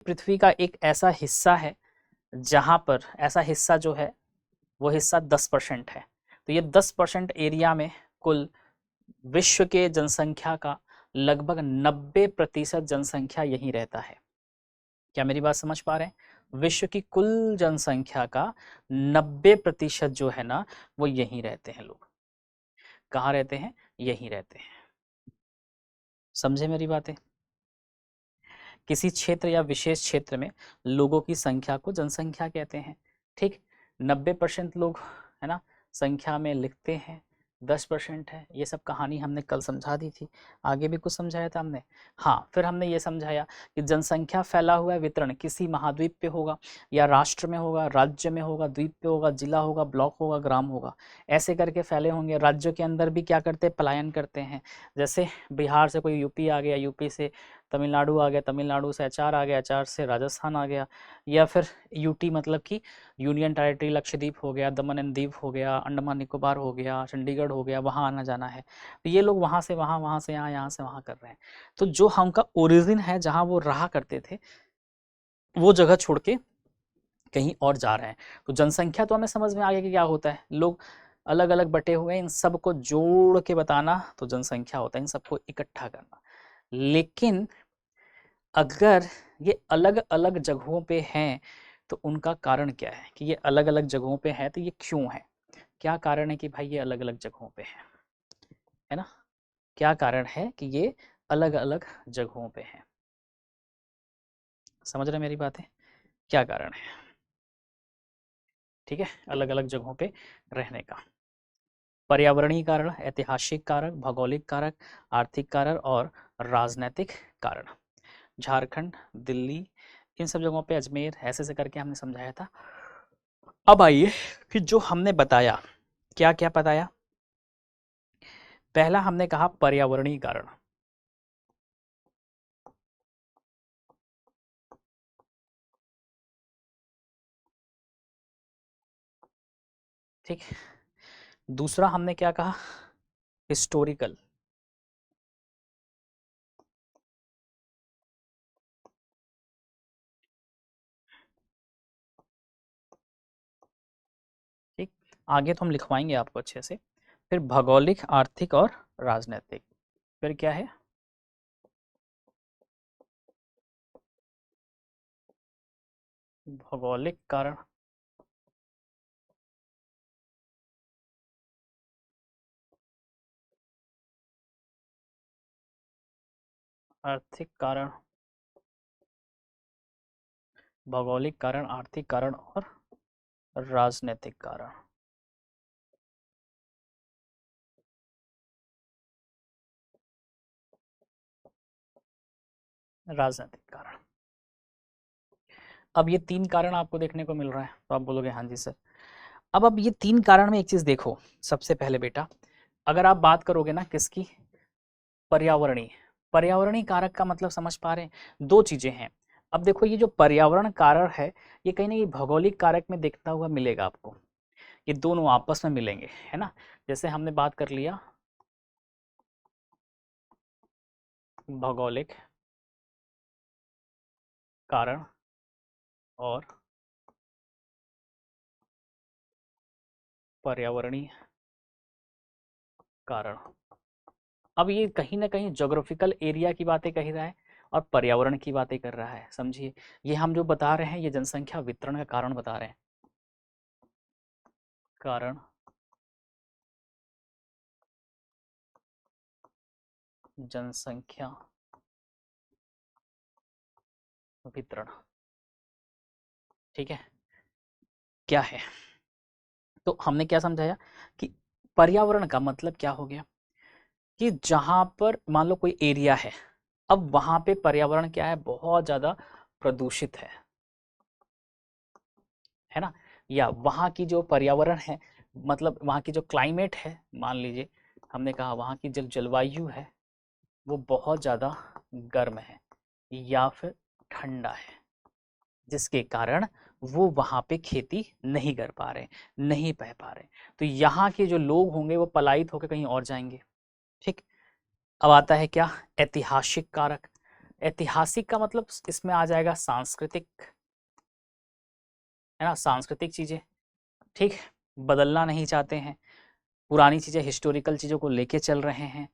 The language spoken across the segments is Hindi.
पृथ्वी का एक ऐसा हिस्सा है जहां पर ऐसा हिस्सा जो है वो हिस्सा 10% है। तो ये 10% एरिया में कुल विश्व के जनसंख्या का लगभग 90% जनसंख्या यहीं रहता है। क्या मेरी बात समझ पा रहे हैं? विश्व की कुल जनसंख्या का 90% जो है ना वो यहीं रहते हैं लोग। कहाँ रहते हैं? यहीं रहते हैं। समझे मेरी बातें? किसी क्षेत्र या विशेष क्षेत्र में लोगों की संख्या को जनसंख्या कहते हैं। ठीक, 90% लोग है ना संख्या में लिखते हैं, 10% है। ये सब कहानी हमने कल समझा दी थी। आगे भी कुछ समझाया था हमने। हाँ, फिर हमने ये समझाया कि जनसंख्या फैला हुआ वितरण किसी महाद्वीप पे होगा या राष्ट्र में होगा, राज्य में होगा, द्वीप पे होगा, जिला होगा, ब्लॉक होगा, ग्राम होगा, ऐसे करके फैले होंगे। राज्यों के अंदर भी क्या करते हैं? पलायन करते हैं। जैसे बिहार से कोई यूपी आ गया, यूपी से तमिलनाडु आ गया, तमिलनाडु से एचआर आ गया, एचआर से राजस्थान आ गया, या फिर यूटी मतलब कि यूनियन टेरिटरी लक्षद्वीप हो गया, दमन एंड दीव हो गया, अंडमान निकोबार हो गया, चंडीगढ़ हो गया, वहाँ आना जाना है। तो ये लोग वहाँ से वहाँ, वहाँ से यहाँ, यहाँ से वहाँ कर रहे हैं। तो जो हमका ओरिजिन है जहाँ वो रहा करते थे वो जगह छोड़ के कहीं और जा रहे हैं। तो जनसंख्या तो हमें समझ में आ गया कि क्या होता है। लोग अलग अलग बटे हुए हैं, इन सबको जोड़ के बताना तो जनसंख्या होता है, इन सबको इकट्ठा करना। लेकिन अगर ये अलग अलग जगहों पे हैं तो उनका कारण क्या है कि ये अलग अलग जगहों पे है? तो ये क्यों है? क्या कारण है कि भाई ये अलग अलग जगहों पे है ना? क्या कारण है कि ये अलग अलग जगहों पे है? समझ रहे मेरी बातें? क्या कारण है? ठीक है, अलग अलग जगहों पे रहने का। पर्यावरणीय कारण, ऐतिहासिक कारक, भौगोलिक कारक, आर्थिक कारक और राजनैतिक कारण। झारखंड, दिल्ली, इन सब जगहों पे, अजमेर, ऐसे ऐसे करके हमने समझाया था। अब आइए फिर जो हमने बताया, क्या क्या बताया? पहला हमने कहा पर्यावरणीय कारण। ठीक, दूसरा हमने क्या कहा? हिस्टोरिकल। ठीक, आगे तो हम लिखवाएंगे आपको अच्छे से। फिर भौगोलिक, आर्थिक और राजनीतिक। फिर क्या है? भौगोलिक कारण, आर्थिक कारण, भौगोलिक कारण, आर्थिक कारण और राजनीतिक कारण। राजनीतिक कारण। अब ये 3 कारण आपको देखने को मिल रहा है तो आप बोलोगे हाँ जी सर। अब ये 3 कारण में एक चीज देखो। सबसे पहले बेटा, अगर आप बात करोगे ना किसकी? पर्यावरणीय। पर्यावरणीय कारक का मतलब समझ पा रहे हैं? 2 चीजें हैं। अब देखो ये जो पर्यावरण कारक है ये कहीं ना कहीं भौगोलिक कारक में देखता हुआ मिलेगा आपको। ये दोनों आपस में मिलेंगे, है ना? जैसे हमने बात कर लिया भौगोलिक कारण और पर्यावरणीय कारण। अब ये कहीं ना कहीं ज्योग्राफिकल एरिया की बातें कह रहा है और पर्यावरण की बातें कर रहा है। समझिए, ये हम जो बता रहे हैं ये जनसंख्या वितरण का कारण बता रहे हैं। कारण जनसंख्या वितरण। ठीक है, क्या है? तो हमने क्या समझाया कि पर्यावरण का मतलब क्या हो गया कि जहां पर मान लो कोई एरिया है, अब वहां पे पर्यावरण क्या है? बहुत ज्यादा प्रदूषित है ना? या वहाँ की जो पर्यावरण है, मतलब वहाँ की जो क्लाइमेट है, मान लीजिए हमने कहा वहाँ की जलवायु है वो बहुत ज़्यादा गर्म है या फिर ठंडा है, जिसके कारण वो वहाँ पे खेती नहीं कर पा रहे, नहीं पा रहे। तो यहाँ के जो लोग होंगे वो पलायित होकर कहीं और जाएंगे। ठीक, अब आता है क्या? ऐतिहासिक कारक। ऐतिहासिक का मतलब इसमें आ जाएगा सांस्कृतिक, है ना, सांस्कृतिक चीजें, ठीक, बदलना नहीं चाहते हैं, पुरानी चीजें, हिस्टोरिकल चीजों को लेके चल रहे हैं,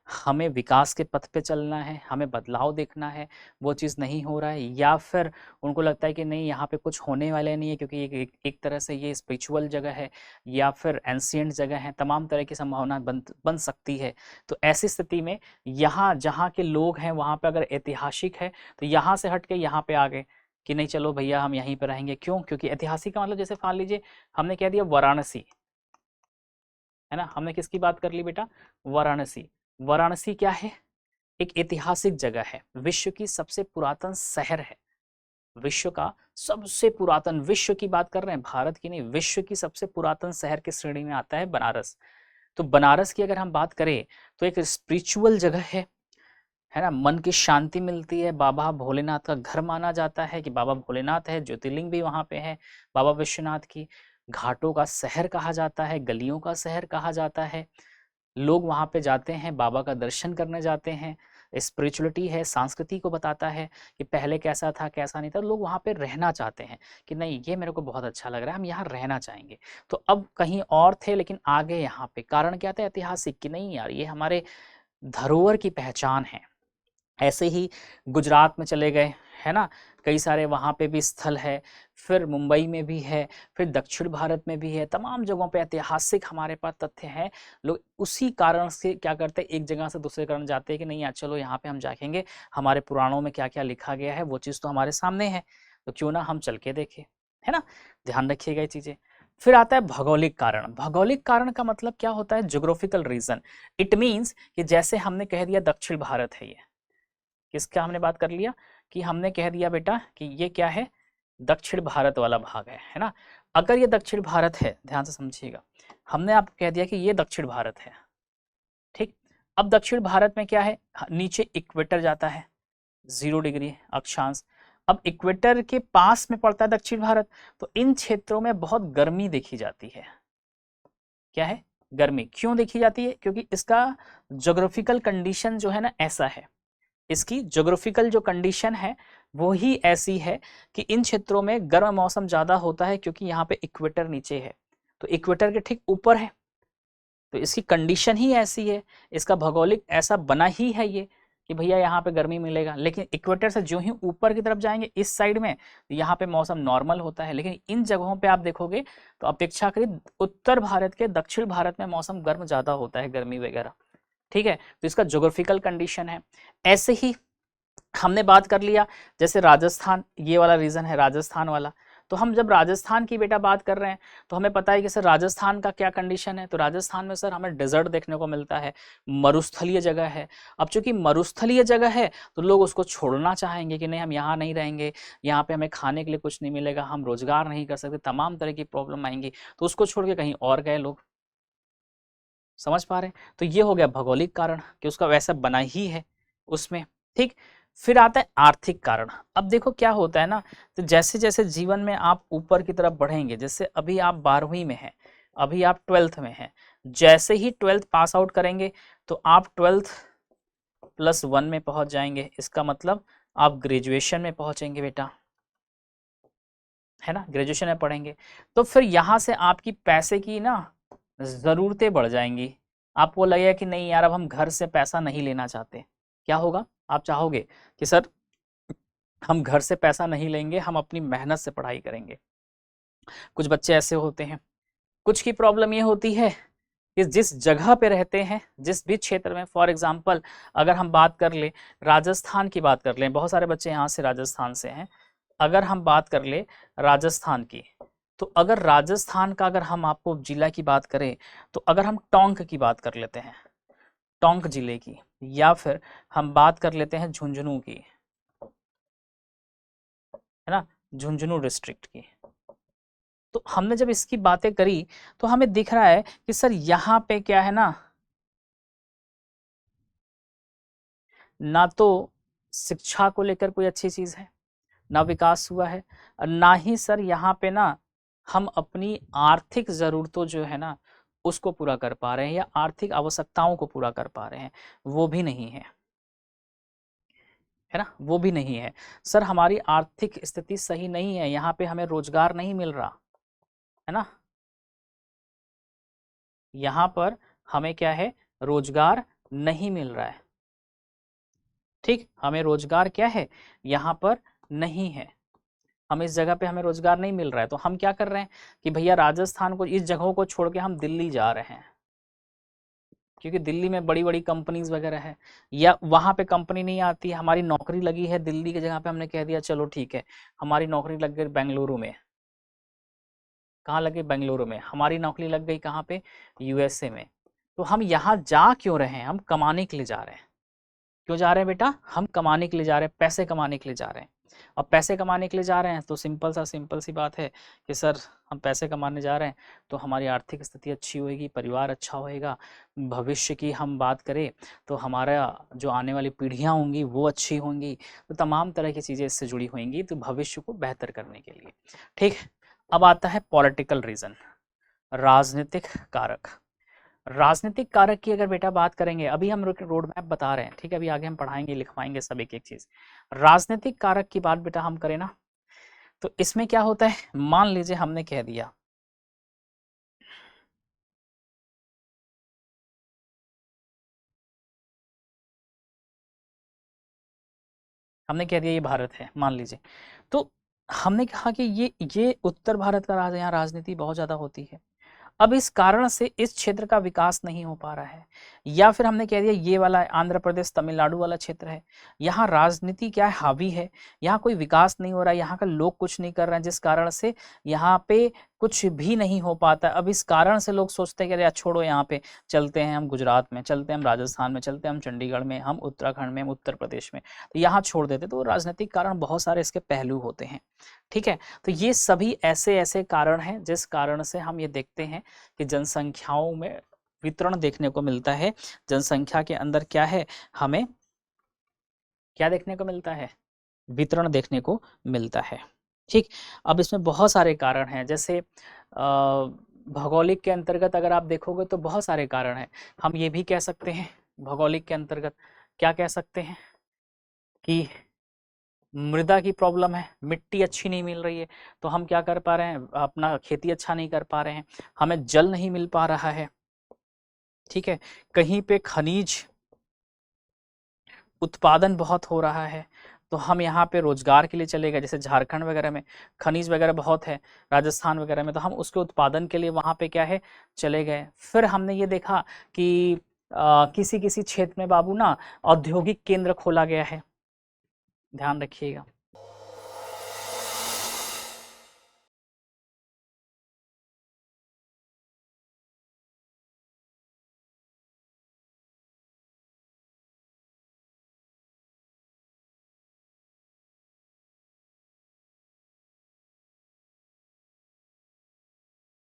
हमें विकास के पथ पे चलना है, हमें बदलाव देखना है, वो चीज़ नहीं हो रहा है, या फिर उनको लगता है कि नहीं यहाँ पे कुछ होने वाले नहीं है क्योंकि एक तरह से ये स्पिरिचुअल जगह है या फिर एंशिएंट जगह है, तमाम तरह की संभावना बन सकती है। तो ऐसी स्थिति में यहाँ जहाँ के लोग हैं वहाँ पे अगर ऐतिहासिक है तो यहाँ से हट के यहाँ पे आ गए कि नहीं चलो भैया हम यहीं पर रहेंगे। क्यों? क्योंकि ऐतिहासिक का मतलब जैसे मान लीजिए हमने कह दिया वाराणसी, है ना, हमने किसकी बात कर ली बेटा? वाराणसी। वाराणसी क्या है? एक ऐतिहासिक जगह है, विश्व की सबसे पुरातन शहर है, विश्व का सबसे पुरातन, विश्व की बात कर रहे हैं, भारत की नहीं, विश्व की सबसे पुरातन शहर की श्रेणी में आता है बनारस। तो बनारस की अगर हम बात करें तो एक स्पिरिचुअल जगह है ना, मन की शांति मिलती है, बाबा भोलेनाथ का घर माना जाता है कि बाबा भोलेनाथ है, ज्योतिर्लिंग भी वहाँ पे है बाबा विश्वनाथ की, घाटों का शहर कहा जाता है, गलियों का शहर कहा जाता है, लोग वहाँ पे जाते हैं, बाबा का दर्शन करने जाते हैं, स्पिरिचुअलिटी है, संस्कृति को बताता है कि पहले कैसा था कैसा नहीं था, लोग वहाँ पे रहना चाहते हैं कि नहीं ये मेरे को बहुत अच्छा लग रहा है, हम यहाँ रहना चाहेंगे। तो अब कहीं और थे लेकिन आ गए यहाँ पे, कारण क्या था? ऐतिहासिक, कि नहीं यार ये हमारे धरोहर की पहचान है। ऐसे ही गुजरात में चले गए, है ना, कई सारे वहाँ पे भी स्थल है, फिर मुंबई में भी है, फिर दक्षिण भारत में भी है, तमाम जगहों पे ऐतिहासिक हमारे पास तथ्य हैं। लोग उसी कारण से क्या करते हैं, एक जगह से दूसरे कारण जाते हैं कि नहीं यार चलो यहाँ पे हम जाएंगे, हमारे पुराणों में क्या क्या लिखा गया है वो चीज़ तो हमारे सामने है, तो क्यों ना हम चल के देखें, है ना। ध्यान रखिएगा ये चीज़ें। फिर आता है भौगोलिक कारण। भौगोलिक कारण का मतलब क्या होता है? Geographical reason. इट मीन्स कि जैसे हमने कह दिया दक्षिण भारत है, ये किसका हमने बात कर लिया कि हमने कह दिया बेटा कि ये क्या है? दक्षिण भारत वाला भाग है ना। अगर ये दक्षिण भारत है, ध्यान से समझिएगा, हमने आपको कह दिया कि ये दक्षिण भारत है, ठीक। अब दक्षिण भारत में क्या है? नीचे इक्वेटर जाता है, 0 डिग्री अक्षांश। अब इक्वेटर के पास में पड़ता है दक्षिण भारत, तो इन क्षेत्रों में बहुत गर्मी देखी जाती है। क्या है? गर्मी। क्यों देखी जाती है? क्योंकि इसका ज्योग्राफिकल कंडीशन जो है ना ऐसा है, इसकी ज्योग्राफिकल जो कंडीशन है वो ही ऐसी है कि इन क्षेत्रों में गर्म मौसम ज़्यादा होता है क्योंकि यहाँ पे इक्वेटर नीचे है, तो इक्वेटर के ठीक ऊपर है, तो इसकी कंडीशन ही ऐसी है, इसका भौगोलिक ऐसा बना ही है ये कि भैया यहाँ पे गर्मी मिलेगा। लेकिन इक्वेटर से जो ही ऊपर की तरफ जाएंगे इस साइड में, यहाँ पे मौसम नॉर्मल होता है। लेकिन इन जगहों पे आप देखोगे तो अपेक्षाकृत उत्तर भारत के दक्षिण भारत में मौसम गर्म ज़्यादा होता है, गर्मी वगैरह, ठीक है। तो इसका ज्योग्राफिकल कंडीशन है। ऐसे ही हमने बात कर लिया जैसे राजस्थान, ये वाला रीजन है राजस्थान वाला, तो हम जब राजस्थान की बेटा बात कर रहे हैं तो हमें पता है कि सर राजस्थान का क्या कंडीशन है, तो राजस्थान में सर हमें डेजर्ट देखने को मिलता है, मरुस्थलीय जगह है। अब चूंकि मरुस्थलीय जगह है तो लोग उसको छोड़ना चाहेंगे कि नहीं हम यहाँ नहीं रहेंगे, यहाँ पे हमें खाने के लिए कुछ नहीं मिलेगा, हम रोजगार नहीं कर सकते, तमाम तरह की प्रॉब्लम आएंगी, तो उसको छोड़ के कहीं और गए लोग। समझ पा रहे हैं? तो ये हो गया भौगोलिक कारण कि उसका वैसा बना ही है उसमें, ठीक। फिर आता है आर्थिक कारण। अब देखो क्या होता है ना, तो जैसे जैसे जीवन में आप ऊपर की तरफ बढ़ेंगे, जैसे अभी आप 12वीं में हैं, अभी आप 12th में हैं, जैसे ही 12th पास आउट करेंगे तो आप 12th +1 में पहुंच जाएंगे, इसका मतलब आप ग्रेजुएशन में पहुंचेंगे बेटा, है ना, ग्रेजुएशन में पढ़ेंगे। तो फिर यहाँ से आपकी पैसे की ना ज़रूरतें बढ़ जाएंगी, आपको लगेगा कि नहीं यार अब हम घर से पैसा नहीं लेना चाहते। क्या होगा? आप चाहोगे कि सर हम घर से पैसा नहीं लेंगे, हम अपनी मेहनत से पढ़ाई करेंगे। कुछ बच्चे ऐसे होते हैं। कुछ की प्रॉब्लम ये होती है कि जिस जगह पे रहते हैं, जिस भी क्षेत्र में, फॉर एग्जांपल अगर हम बात कर लें राजस्थान की, बात कर लें, बहुत सारे बच्चे यहाँ से राजस्थान से हैं, अगर हम बात कर ले राजस्थान की, तो अगर राजस्थान का अगर हम आपको जिला की बात करें तो अगर हम टोंक की बात कर लेते हैं, टोंक जिले की, या फिर हम बात कर लेते हैं झुंझुनू की, है ना, झुंझुनू डिस्ट्रिक्ट की, तो हमने जब इसकी बातें करी तो हमें दिख रहा है कि सर यहाँ पे क्या है ना तो शिक्षा को लेकर कोई अच्छी चीज है, ना विकास हुआ है, और ना ही सर यहाँ पे ना हम अपनी आर्थिक ज़रूरतों जो है ना उसको पूरा कर पा रहे हैं, या आर्थिक आवश्यकताओं को पूरा कर पा रहे हैं, वो भी नहीं है। है ना, वो भी नहीं है। सर हमारी आर्थिक स्थिति सही नहीं है, यहाँ पे हमें रोजगार नहीं मिल रहा, है ना, यहाँ पर हमें क्या है, रोजगार नहीं मिल रहा है। ठीक, हमें रोजगार क्या है, यहाँ पर नहीं है, हम इस जगह पे हमें रोजगार नहीं मिल रहा है, तो हम क्या कर रहे हैं कि भैया राजस्थान को, इस जगहों को छोड़ के हम दिल्ली जा रहे हैं, क्योंकि दिल्ली में बड़ी बड़ी कंपनीज वगैरह है, या वहां पे कंपनी नहीं आती है, हमारी नौकरी लगी है दिल्ली की जगह पे, हमने कह दिया चलो ठीक है, हमारी नौकरी लग गई बेंगलुरु में। कहाँ लग गई, बेंगलुरु में। हमारी नौकरी लग गई कहाँ पे, यूएसए में। तो हम यहाँ जा क्यों रहे हैं, हम कमाने के लिए जा रहे हैं। क्यों जा रहे हैं बेटा, हम कमाने के लिए जा रहे हैं, पैसे कमाने के लिए जा रहे हैं। और पैसे कमाने के लिए जा रहे हैं तो सिंपल सी बात है कि सर हम पैसे कमाने जा रहे हैं तो हमारी आर्थिक स्थिति अच्छी होएगी, परिवार अच्छा होएगा, भविष्य की हम बात करें तो हमारा जो आने वाली पीढ़ियां होंगी वो अच्छी होंगी, तो तमाम तरह की चीज़ें इससे जुड़ी होंगी, तो भविष्य को बेहतर करने के लिए। ठीक, अब आता है पॉलिटिकल रीज़न, राजनीतिक कारक। राजनीतिक कारक की अगर बेटा बात करेंगे, अभी हम रोड मैप बता रहे हैं, ठीक है, अभी आगे हम पढ़ाएंगे लिखवाएंगे सब एक एक चीज। राजनीतिक कारक की बात बेटा हम करें ना, तो इसमें क्या होता है, मान लीजिए हमने कह दिया ये भारत है, मान लीजिए, तो हमने कहा कि ये उत्तर भारत का राज, यहाँ राजनीति बहुत ज्यादा होती है। अब इस कारण से इस क्षेत्र का विकास नहीं हो पा रहा है, या फिर हमने कह दिया ये वाला आंध्र प्रदेश तमिलनाडु वाला क्षेत्र है, यहाँ राजनीति क्या है, हावी है, यहाँ कोई विकास नहीं हो रहा है, यहाँ का लोग कुछ नहीं कर रहे हैं, जिस कारण से यहाँ पे कुछ भी नहीं हो पाता। अब इस कारण से लोग सोचते हैं कि अरे छोड़ो, यहाँ पे चलते हैं हम गुजरात में, चलते हैं हम राजस्थान में, चलते हैं हम चंडीगढ़ में, हम उत्तराखंड में, हम उत्तर प्रदेश में, तो यहाँ छोड़ देते। तो राजनीतिक कारण बहुत सारे इसके पहलू होते हैं, ठीक है। तो ये सभी ऐसे ऐसे कारण हैं जिस कारण से हम ये देखते हैं कि जनसंख्याओं में वितरण देखने को मिलता है। जनसंख्या के अंदर क्या है, हमें क्या देखने को मिलता है, वितरण देखने को मिलता है। ठीक, अब इसमें बहुत सारे कारण हैं, जैसे भौगोलिक के अंतर्गत अगर आप देखोगे तो बहुत सारे कारण हैं। हम ये भी कह सकते हैं भौगोलिक के अंतर्गत, क्या कह सकते हैं कि मृदा की प्रॉब्लम है, मिट्टी अच्छी नहीं मिल रही है, तो हम क्या कर पा रहे हैं, अपना खेती अच्छा नहीं कर पा रहे हैं, हमें जल नहीं मिल पा रहा है, ठीक है। कहीं पे खनिज उत्पादन बहुत हो रहा है, तो हम यहाँ पे रोजगार के लिए चले गए, जैसे झारखंड वगैरह में खनिज वगैरह बहुत है, राजस्थान वगैरह में, तो हम उसके उत्पादन के लिए वहाँ पे क्या है, चले गए। फिर हमने ये देखा कि किसी किसी क्षेत्र में बाबू ना औद्योगिक केंद्र खोला गया है, ध्यान रखिएगा,